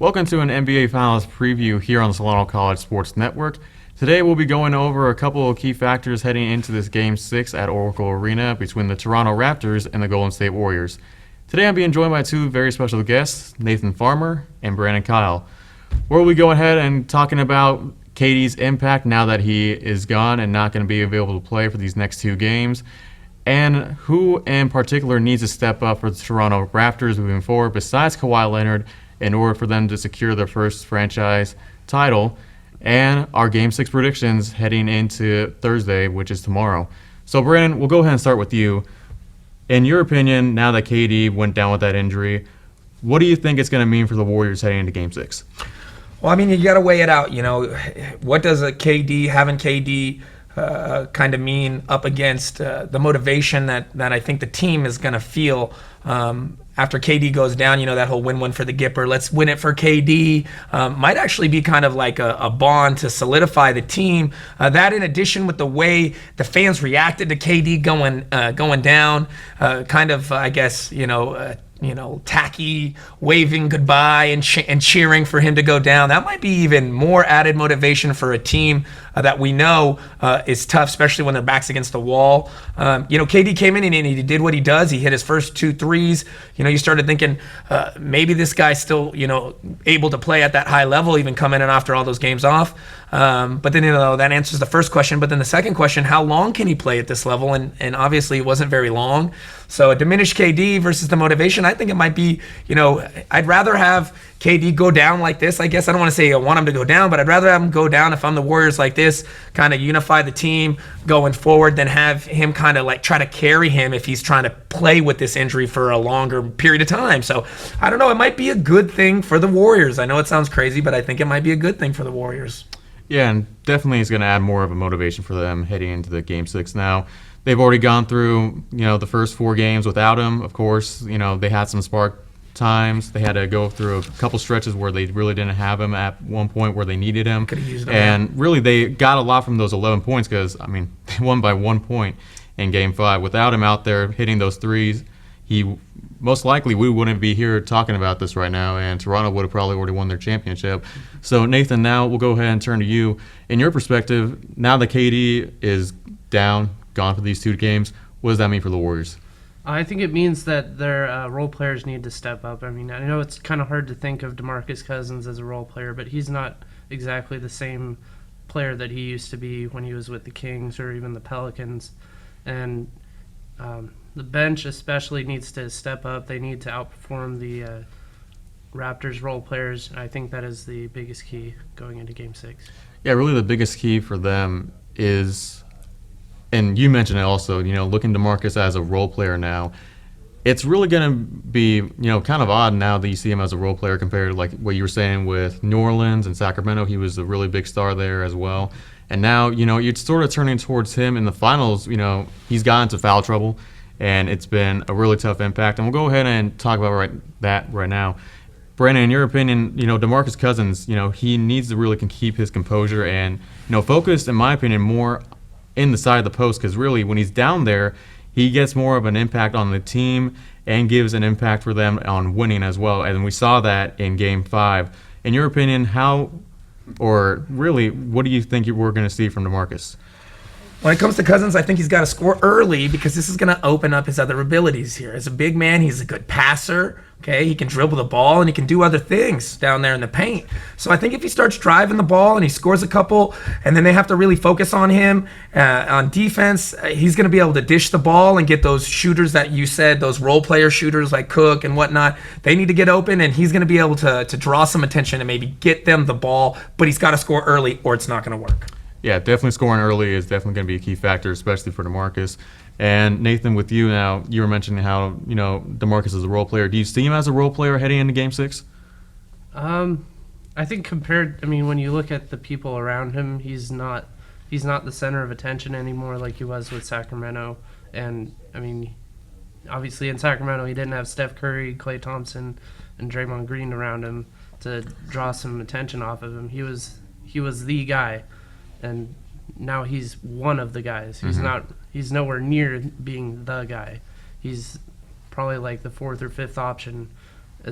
Welcome to an NBA Finals preview here on the Solano College Sports Network. Today we'll be going over a couple of key factors heading into this Game 6 at Oracle Arena between the Toronto Raptors and the Golden State Warriors. Today I'm being joined by two very special guests, Nathan Farmer and Brandon Kyle. We'll be going ahead and talking about KD's impact now that he is gone and not going to be available to play for these next two games, and who in particular needs to step up for the Toronto Raptors moving forward besides Kawhi Leonard in order for them to secure their first franchise title, and our Game 6 predictions heading into Thursday, which is tomorrow. So Brandon, we'll go ahead and start with you. In your opinion, now that KD went down with that injury, what do you think it's going to mean for the Warriors heading into Game 6? Well, I mean, you got to weigh it out. You know, what does having KD kind of mean up against the motivation that I think the team is going to feel after KD goes down? You know, that whole win-win for the Gipper, let's win it for KD, might actually be kind of like a bond to solidify the team. That in addition with the way the fans reacted to KD going down, kind of, I guess, tacky, waving goodbye and cheering for him to go down. That might be even more added motivation for a team that we know is tough, especially when their back's against the wall. KD came in and he did what he does. He hit his first 2 threes. You started thinking maybe this guy's still, able to play at that high level, even coming in after all those games off. But then, that answers the first question. But then the second question, how long can he play at this level? And obviously it wasn't very long. So a diminished KD versus the motivation, I think it might be, I'd rather have KD go down like this. I guess I don't want to say I want him to go down, but I'd rather have him go down if I'm the Warriors like this, kind of unify the team going forward, than have him kind of like try to carry him if he's trying to play with this injury for a longer period of time. So I don't know. It might be a good thing for the Warriors. I know it sounds crazy, but I think it might be a good thing for the Warriors. Yeah, and definitely it's going to add more of a motivation for them heading into the Game 6 now. They've already gone through, the first 4 games without him. Of course, they had some spark times. They had to go through a couple stretches where they really didn't have him at one point where they needed him. Could have used him. And really they got a lot from those 11 points because, they won by 1 point in Game 5. Without him out there hitting those threes, we wouldn't be here talking about this right now, and Toronto would have probably already won their championship. So, Nathan, now we'll go ahead and turn to you. In your perspective, now that KD is gone for these 2 games, what does that mean for the Warriors? I think it means that their role players need to step up. I know it's kind of hard to think of DeMarcus Cousins as a role player, but he's not exactly the same player that he used to be when he was with the Kings or even the Pelicans. And the bench especially needs to step up. They need to outperform the Raptors role players. I think that is the biggest key going into Game 6. Yeah, really the biggest key for them is, and you mentioned it also, looking to DeMarcus as a role player now. It's really going to be, kind of odd now that you see him as a role player compared to like what you were saying with New Orleans and Sacramento. He was a really big star there as well. And now, you're sort of turning towards him in the finals. He's gotten into foul trouble, and it's been a really tough impact. And we'll go ahead and talk about that right now. Brandon, in your opinion, DeMarcus Cousins, he needs to really keep his composure and, focus, in my opinion, more in the side of the post, because really when he's down there, he gets more of an impact on the team and gives an impact for them on winning as well. And we saw that in Game 5. In your opinion, what do you think we're going to see from DeMarcus? When it comes to Cousins, I think he's got to score early because this is going to open up his other abilities here. As a big man, he's a good passer. Okay, he can dribble the ball and he can do other things down there in the paint. So I think if he starts driving the ball and he scores a couple, and then they have to really focus on him on defense, he's going to be able to dish the ball and get those shooters that you said, those role player shooters like Cook and whatnot. They need to get open, and he's going to be able to draw some attention and maybe get them the ball, but he's got to score early or it's not going to work. Yeah, definitely scoring early is definitely going to be a key factor, especially for DeMarcus. And Nathan, with you now, you were mentioning how, DeMarcus is a role player. Do you see him as a role player heading into Game 6? I think when you look at the people around him, he's not the center of attention anymore like he was with Sacramento. And, obviously in Sacramento he didn't have Steph Curry, Klay Thompson, and Draymond Green around him to draw some attention off of him. He was the guy. And now he's one of the guys. He's nowhere near being the guy. He's probably like the 4th or 5th option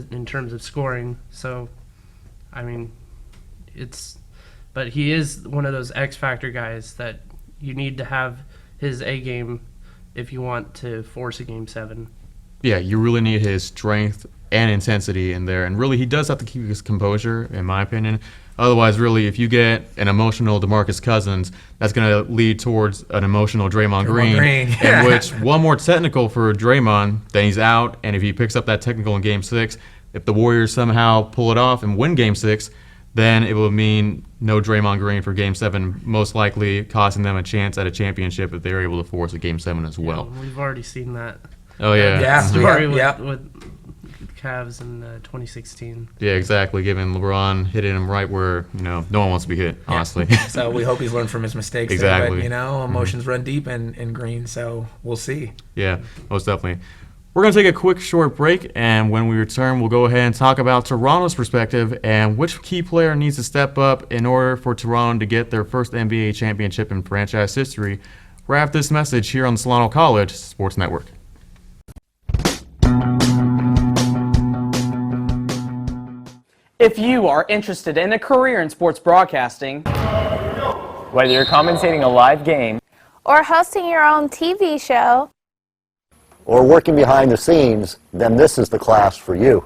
in terms of scoring. So I mean, but he is one of those X factor guys that you need to have his A game if you want to force a Game 7. Yeah, you really need his strength and intensity in there, and really he does have to keep his composure, in my opinion. Otherwise, really, if you get an emotional DeMarcus Cousins, that's going to lead towards an emotional Draymond Green, yeah. in which one more technical for Draymond, then he's out, and if he picks up that technical in Game 6, if the Warriors somehow pull it off and win Game 6, then it will mean no Draymond Green for Game 7, most likely costing them a chance at a championship if they're able to force a Game 7 as well. Yeah, we've already seen that Oh, yeah. Yeah. story Yeah. with Cavs in 2016. Yeah, exactly. Given LeBron hitting him right where, no one wants to be hit, honestly. So we hope he's learned from his mistakes. Exactly. There, but, emotions run deep in Green, so we'll see. Yeah, most definitely. We're going to take a quick short break, and when we return, we'll go ahead and talk about Toronto's perspective and which key player needs to step up in order for Toronto to get their first NBA championship in franchise history. Right after this message here on the Solano College Sports Network. If you are interested in a career in sports broadcasting, whether you're commentating a live game or hosting your own TV show, or working behind the scenes, then this is the class for you.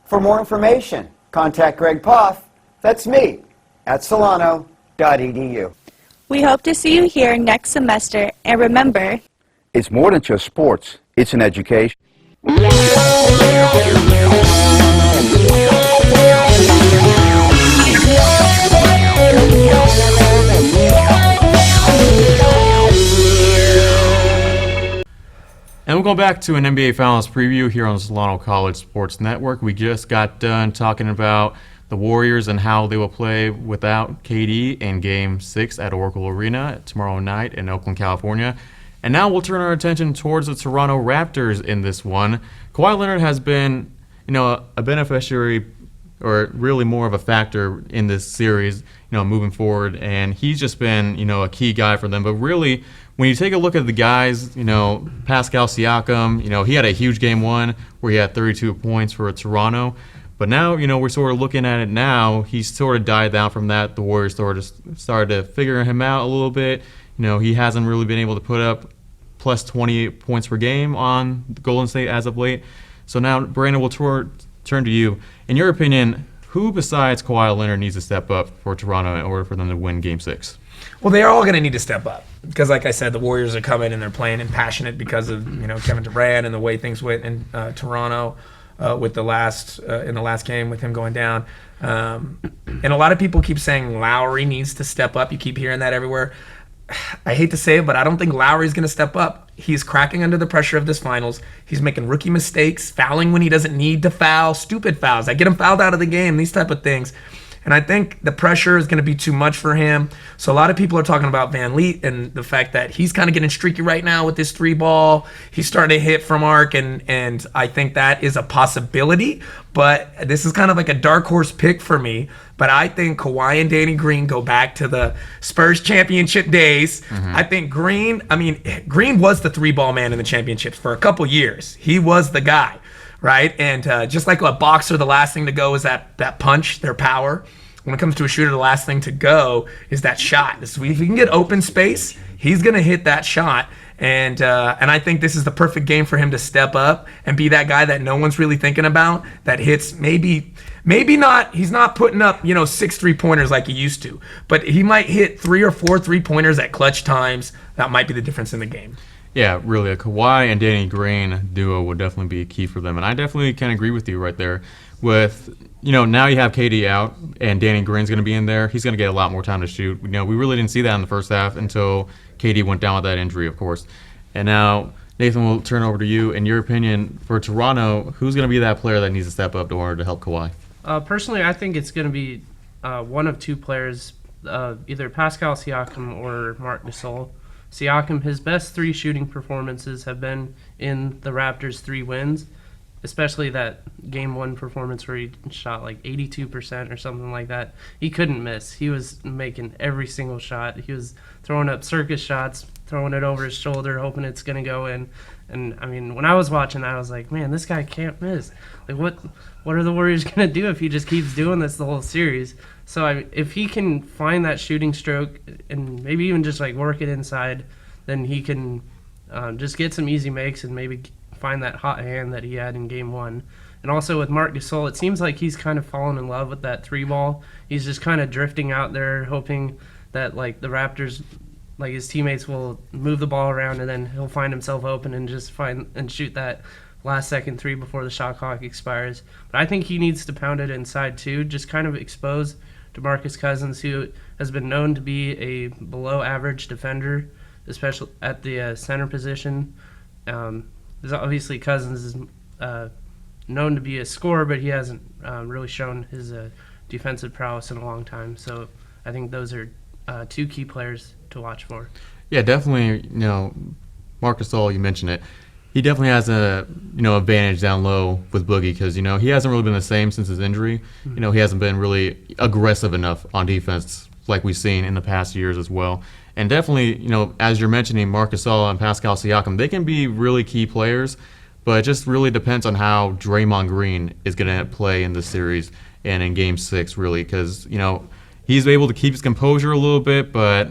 For more information, contact Greg Poff, that's me, at solano.edu. We hope to see you here next semester, and remember, it's more than just sports, it's an education. And we'll go back to an NBA Finals preview here on the Solano College Sports Network. We just got done talking about the Warriors and how they will play without KD in Game 6 at Oracle Arena tomorrow night in Oakland, California. And now we'll turn our attention towards the Toronto Raptors in this one. Kawhi Leonard has been, a beneficiary, or really more of a factor in this series, moving forward. And he's just been, a key guy for them. But really, when you take a look at the guys, Pascal Siakam, he had a huge Game 1 where he had 32 points for Toronto. But now, we're sort of looking at it now. He's sort of died down from that. The Warriors sort of started to figure him out a little bit. He hasn't really been able to put up plus 28 points per game on Golden State as of late. So now, Brandon, we'll turn to you. In your opinion, who besides Kawhi Leonard needs to step up for Toronto in order for them to win Game 6? Well, they are all going to need to step up because, like I said, the Warriors are coming and they're playing and passionate because of Kevin Durant and the way things went in Toronto with in the last game with him going down. And a lot of people keep saying Lowry needs to step up. You keep hearing that everywhere. I hate to say it, but I don't think Lowry's going to step up. He's cracking under the pressure of this finals. He's making rookie mistakes, fouling when he doesn't need to foul, stupid fouls. I get him fouled out of the game, these type of things. And I think the pressure is going to be too much for him. So a lot of people are talking about Van Leet and the fact that he's kind of getting streaky right now with this 3-ball. He's starting to hit from arc, and I think that is a possibility. But this is kind of like a dark horse pick for me. But I think Kawhi and Danny Green go back to the Spurs championship days. Mm-hmm. I think Green was the 3-ball man in the championships for a couple years. He was the guy. Right? And just like a boxer, the last thing to go is that punch, their power. When it comes to a shooter, the last thing to go is that shot. So if he can get open space, he's going to hit that shot. And I think this is the perfect game for him to step up and be that guy that no one's really thinking about, that hits maybe not, he's not putting up, 6 3-pointers like he used to, but he might hit 3 or 4 3-pointers at clutch times. That might be the difference in the game. Yeah, really, a Kawhi and Danny Green duo would definitely be key for them. And I definitely can agree with you right there. With, now you have KD out and Danny Green's going to be in there. He's going to get a lot more time to shoot. We really didn't see that in the first half until KD went down with that injury, of course. And now, Nathan, we'll turn over to you. In your opinion, for Toronto, who's going to be that player that needs to step up in order to help Kawhi? Personally, I think it's going to be one of two players, either Pascal Siakam or Marc Gasol. Siakam, his best 3 shooting performances have been in the Raptors' 3 wins. especially that game 1 performance where he shot like 82% or something like that. He couldn't miss. He was making every single shot. He was throwing up circus shots, throwing it over his shoulder, hoping it's going to go in. And I mean, when I was watching that, I was like, man, this guy can't miss. Like, what are the Warriors going to do if he just keeps doing this the whole series? So if he can find that shooting stroke and maybe even just like work it inside, then he can just get some easy makes and maybe find that hot hand that he had in game 1. And also with Marc Gasol, it seems like he's kind of fallen in love with that 3 ball. He's just kind of drifting out there, hoping that like the Raptors, like his teammates will move the ball around and then he'll find himself open and just find and shoot that last second 3 before the shot clock expires. But I think he needs to pound it inside too, just kind of expose DeMarcus Cousins, who has been known to be a below average defender, especially at the center position. Obviously Cousins is known to be a scorer, but he hasn't really shown his defensive prowess in a long time. So I think those are 2 key players to watch for. Yeah, definitely. Marc Gasol, you mentioned it. He definitely has a advantage down low with Boogie because he hasn't really been the same since his injury. He hasn't been really aggressive enough on defense like we've seen in the past years as well. And definitely, as you're mentioning, Marc Gasol and Pascal Siakam, they can be really key players, but it just really depends on how Draymond Green is going to play in this series and in Game 6, really, because he's able to keep his composure a little bit, but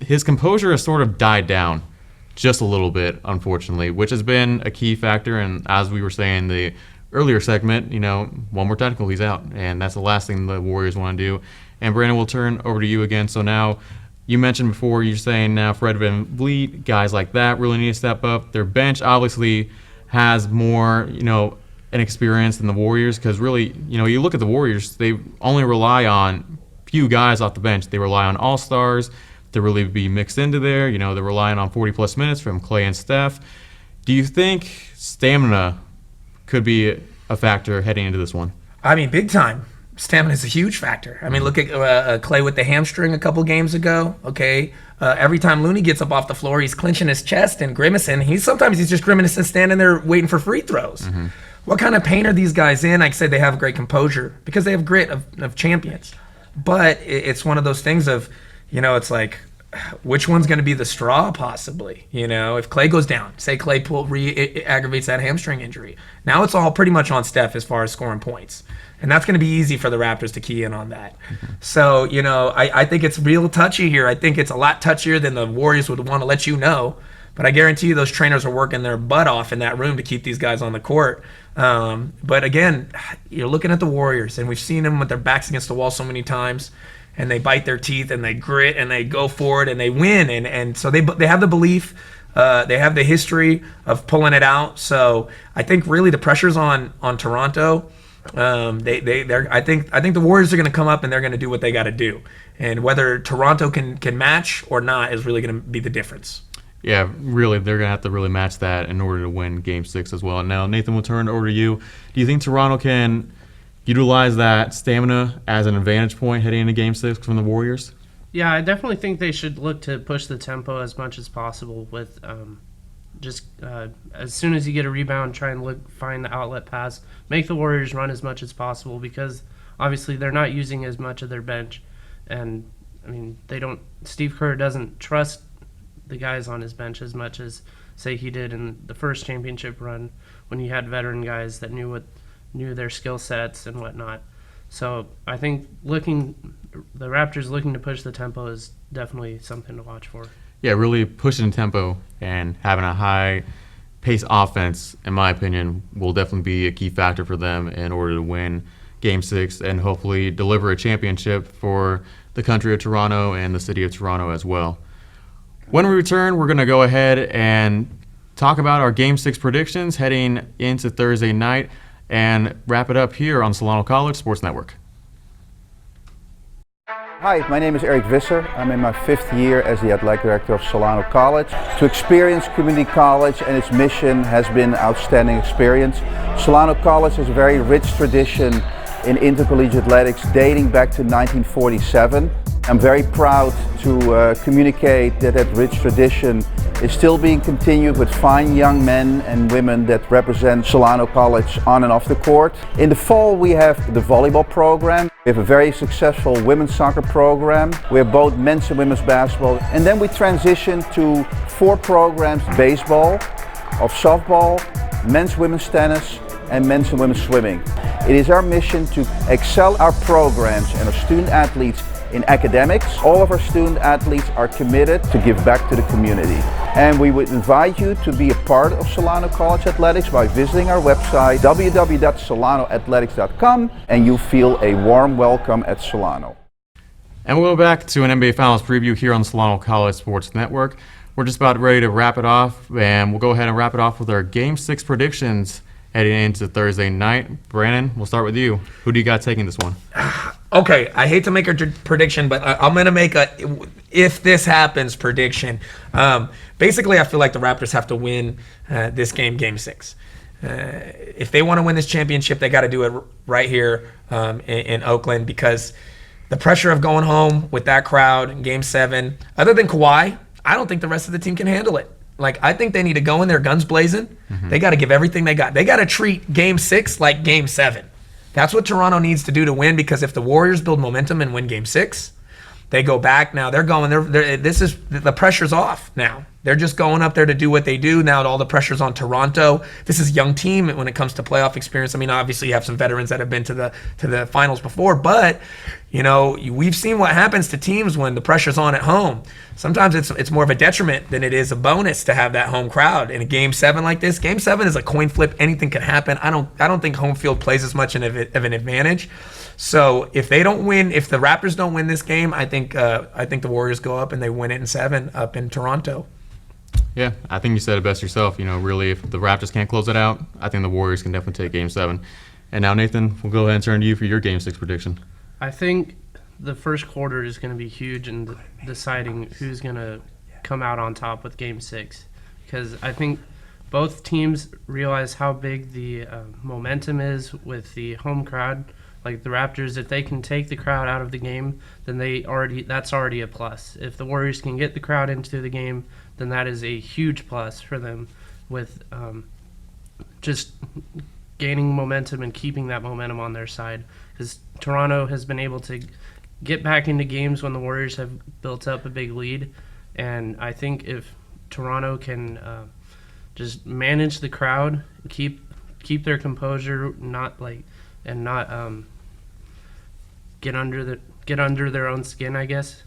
his composure has sort of died down just a little bit, unfortunately, which has been a key factor. And as we were saying in the earlier segment, one more technical, he's out, and that's the last thing the Warriors want to do. And Brandon, we'll turn over to you again. So now, you mentioned before, you're saying now Fred VanVleet, guys like that really need to step up. Their bench obviously has more, an experience than the Warriors because really, you look at the Warriors, they only rely on few guys off the bench. They rely on all-stars to really be mixed into there. They're relying on 40-plus minutes from Clay and Steph. Do you think stamina could be a factor heading into this one? I mean, big time. Stamina is a huge factor. I mean, look at Clay with the hamstring a couple games ago. Okay, every time Looney gets up off the floor, he's clenching his chest and grimacing. Sometimes he's just grimacing, standing there waiting for free throws. Mm-hmm. What kind of pain are these guys in? Like I said, they have great composure because they have grit of champions. But it's one of those things of, it's like, which one's going to be the straw possibly? If Clay goes down, say Clay aggravates that hamstring injury. Now it's all pretty much on Steph as far as scoring points. And that's going to be easy for the Raptors to key in on that. Mm-hmm. So, I think it's real touchy here. I think it's a lot touchier than the Warriors would want to let you know. But I guarantee you those trainers are working their butt off in that room to keep these guys on the court. But again, you're looking at the Warriors, and we've seen them with their backs against the wall so many times, and they bite their teeth, and they grit, and they go for it, and they win. And so they have the belief. They have the history of pulling it out. So I think really the pressure's on Toronto. I think the Warriors are going to come up and they're going to do what they got to do, and whether Toronto can match or not is really going to be the difference. Yeah, really, they're going to have to really match that in order to win Game 6 as well. And now, Nathan, we'll turn over to you. Do you think Toronto can utilize that stamina as an advantage point heading into Game 6 from the Warriors? Yeah, I definitely think they should look to push the tempo as much as possible with as soon as you get a rebound, try and find the outlet pass, make the Warriors run as much as possible because obviously they're not using as much of their bench, and I mean Steve Kerr doesn't trust the guys on his bench as much as say he did in the first championship run when he had veteran guys that knew their skill sets and whatnot. So I think the Raptors looking to push the tempo is definitely something to watch for. Yeah, really pushing tempo and having a high-pace offense, in my opinion, will definitely be a key factor for them in order to win Game 6 and hopefully deliver a championship for the country of Toronto and the city of Toronto as well. When we return, we're going to go ahead and talk about our Game 6 predictions heading into Thursday night and wrap it up here on Solano College Sports Network. Hi, my name is Eric Visser. I'm in my 5th year as the athletic director of Solano College. To experience community college and its mission has been an outstanding experience. Solano College has a very rich tradition in intercollegiate athletics dating back to 1947. I'm very proud to communicate that that rich tradition is still being continued with fine young men and women that represent Solano College on and off the court. In the fall we have the volleyball program. We have a very successful women's soccer program. We have both men's and women's basketball. And then we transition to 4 programs: baseball, of softball, men's women's tennis, and men's and women's swimming. It is our mission to excel our programs and our student athletes in academics. All of our student athletes are committed to give back to the community. And we would invite you to be a part of Solano College Athletics by visiting our website www.solanoathletics.com, and you feel a warm welcome at Solano. And we'll go back to an NBA Finals preview here on the Solano College Sports Network. We're just about ready to wrap it off, and we'll go ahead and wrap it off with our Game 6 predictions heading into Thursday night. Brandon, we'll start with you. Who do you got taking this one? Okay, I hate to make a prediction, but I'm going to make a if this happens prediction. Basically, I feel like the Raptors have to win this game, Game 6. If they want to win this championship, they got to do it right here in Oakland, because the pressure of going home with that crowd in Game 7, other than Kawhi, I don't think the rest of the team can handle it. Like, I think they need to go in there guns blazing. Mm-hmm. They got to give everything they got. They got to treat Game 6 like Game 7. That's what Toronto needs to do to win, because if the Warriors build momentum and win Game 6, they go back. Now they're going. This is the pressure's off now. They're just going up there to do what they do. Now all the pressure's on Toronto. This is a young team when it comes to playoff experience. I mean, obviously you have some veterans that have been to the finals before, but you know, we've seen what happens to teams when the pressure's on at home. Sometimes it's more of a detriment than it is a bonus to have that home crowd. In a Game 7 like this, Game 7 is a coin flip. Anything can happen. I don't think home field plays as much of an advantage. So if they don't win, if the Raptors don't win this game, I think the Warriors go up and they win it in 7 up in Toronto. Yeah, I think you said it best yourself. You know, really, if the Raptors can't close it out, I think the Warriors can definitely take Game 7. And now, Nathan, we'll go ahead and turn to you for your Game 6 prediction. I think the first quarter is going to be huge in deciding who's going to come out on top with Game 6, because I think both teams realize how big the momentum is with the home crowd. Like the Raptors, if they can take the crowd out of the game, then that's already a plus. If the Warriors can get the crowd into the game, then that is a huge plus for them with just gaining momentum and keeping that momentum on their side. Because Toronto has been able to get back into games when the Warriors have built up a big lead. And I think if Toronto can just manage the crowd, keep their composure, not get under their own skin, I guess.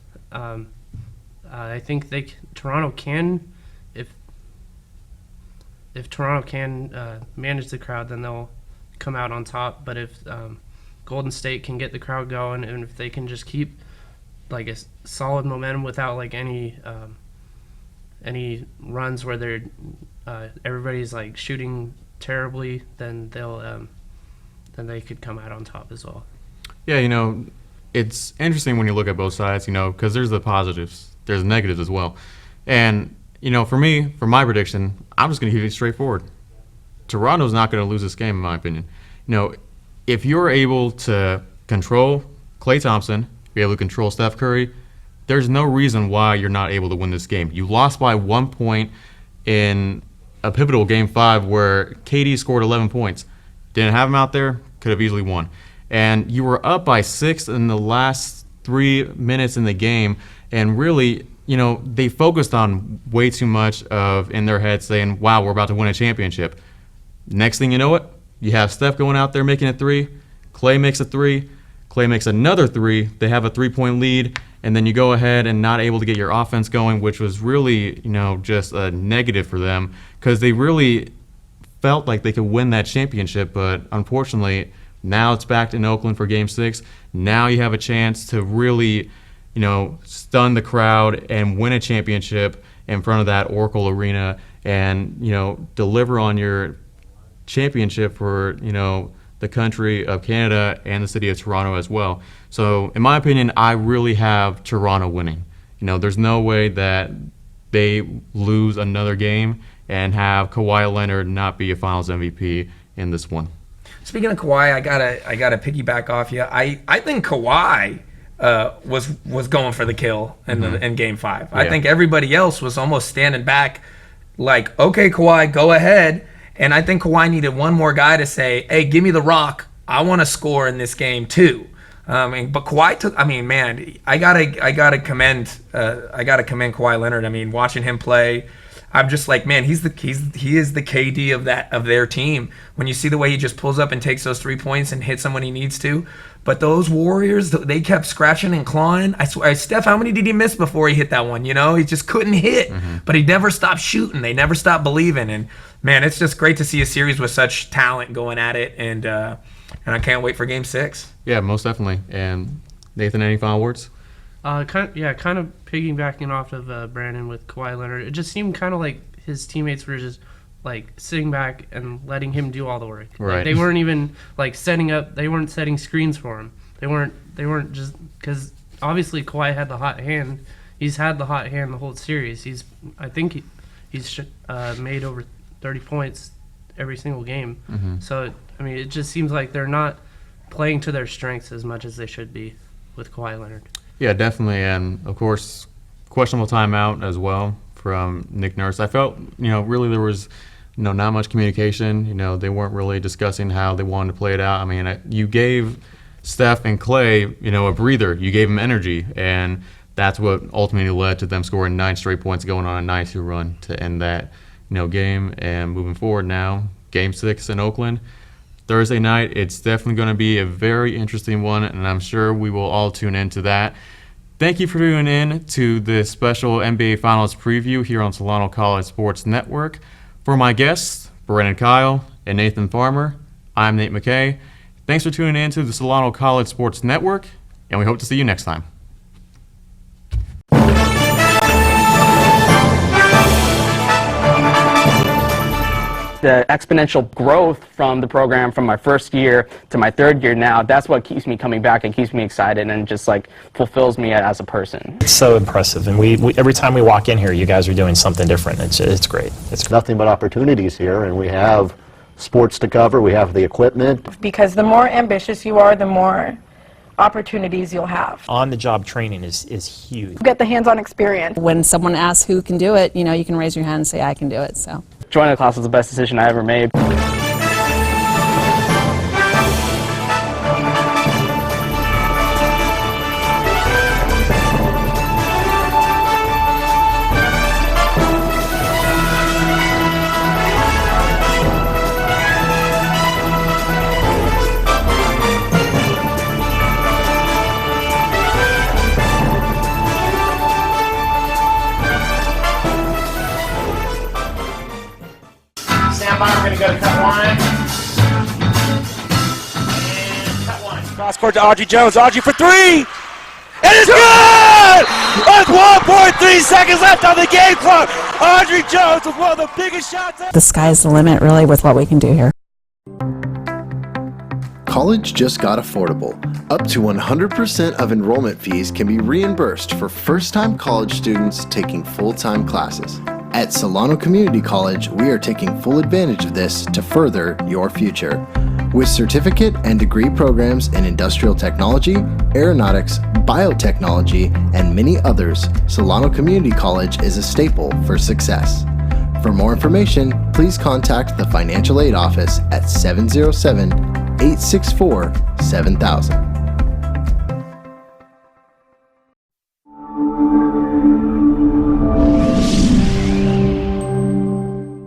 I think Toronto can, if Toronto can manage the crowd, then they'll come out on top. But if Golden State can get the crowd going, and if they can just keep like a solid momentum without like any runs where they're everybody's like shooting terribly, then they could come out on top as well. Yeah, you know, it's interesting when you look at both sides, you know, because there's the positives, there's the negatives as well. And, you know, for me, for my prediction, I'm just going to keep it straightforward. Toronto's not going to lose this game, in my opinion. You know, if you're able to control Klay Thompson, be able to control Steph Curry, there's no reason why you're not able to win this game. You lost by 1 point in a pivotal Game 5 where KD scored 11 points. Didn't have him out there, could have easily won. And you were up by 6 in the last 3 minutes in the game, and really, you know, they focused on way too much of in their head saying, wow, we're about to win a championship. Next thing you know it, you have Steph going out there making a 3, Klay makes a 3, Klay makes another 3, they have a 3-point lead, and then you go ahead and not able to get your offense going, which was really, you know, just a negative for them, because they really felt like they could win that championship, but unfortunately, now it's back in Oakland for Game 6. Now you have a chance to really, you know, stun the crowd and win a championship in front of that Oracle Arena and, you know, deliver on your championship for, you know, the country of Canada and the city of Toronto as well. So, in my opinion, I really have Toronto winning. You know, there's no way that they lose another game and have Kawhi Leonard not be a Finals MVP in this one. Speaking of Kawhi, I gotta piggyback off you. I think Kawhi was going for the kill in Game 5. I think everybody else was almost standing back, like, okay, Kawhi, go ahead. And I think Kawhi needed one more guy to say, hey, give me the rock. I want to score in this game too. But Kawhi took. I mean, man, I gotta commend Kawhi Leonard. I mean, watching him play, I'm just like, man, he is the KD of their team. When you see the way he just pulls up and takes those 3 points and hits them when he needs to. But those Warriors, they kept scratching and clawing. I swear, Steph, how many did he miss before he hit that one? You know, he just couldn't hit. But he never stopped shooting. They never stopped believing. And man, it's just great to see a series with such talent going at it. And I can't wait for Game 6. Yeah, most definitely. And Nathan, any final words? Kind of piggybacking off of Brandon with Kawhi Leonard. It just seemed kind of like his teammates were just like sitting back and letting him do all the work. Right. Like, they weren't even like setting up. They weren't setting screens for him. They weren't just because obviously Kawhi had the hot hand. He's had the hot hand the whole series. I think he's made over 30 points every single game. So I mean, it just seems like they're not playing to their strengths as much as they should be with Kawhi Leonard. Yeah, definitely. And of course, questionable timeout as well from Nick Nurse. I felt, really there was, not much communication. They weren't really discussing how they wanted to play it out. I mean, you gave Steph and Clay, a breather. You gave them energy, and that's what ultimately led to them scoring 9 straight points, going on a 9-2 run to end that, game. And moving forward now, Game 6 in Oakland, Thursday night. It's definitely going to be a very interesting one, and I'm sure we will all tune into that. Thank you for tuning in to this special NBA Finals preview here on Solano College Sports Network. For my guests, Brandon Kyle and Nathan Farmer, I'm Nate Macay. Thanks for tuning in to the Solano College Sports Network, and we hope to see you next time. The exponential growth from the program from my first year to my third year now, that's what keeps me coming back and keeps me excited and just like fulfills me as a person. It's so impressive, and we every time we walk in here, you guys are doing something different. It's great. It's Nothing but opportunities here, and we have sports to cover, we have the equipment. Because the more ambitious you are, the more opportunities you'll have. On-the-job training is huge. Get the hands-on experience. When someone asks who can do it, you can raise your hand and say, I can do it. So joining the class was the best decision I ever made. We're going to go to cut one. And cut one. Cross court to Audrey Jones. Audrey for three. It is good! With 1.3 seconds left on the game clock. Audrey Jones with one of the biggest shots. the sky's the limit, really, with what we can do here. College just got affordable. Up to 100% of enrollment fees can be reimbursed for first-time college students taking full-time classes. At Solano Community College, we are taking full advantage of this to further your future. With certificate and degree programs in industrial technology, aeronautics, biotechnology, and many others, Solano Community College is a staple for success. For more information, please contact the Financial Aid Office at 707-864-7000.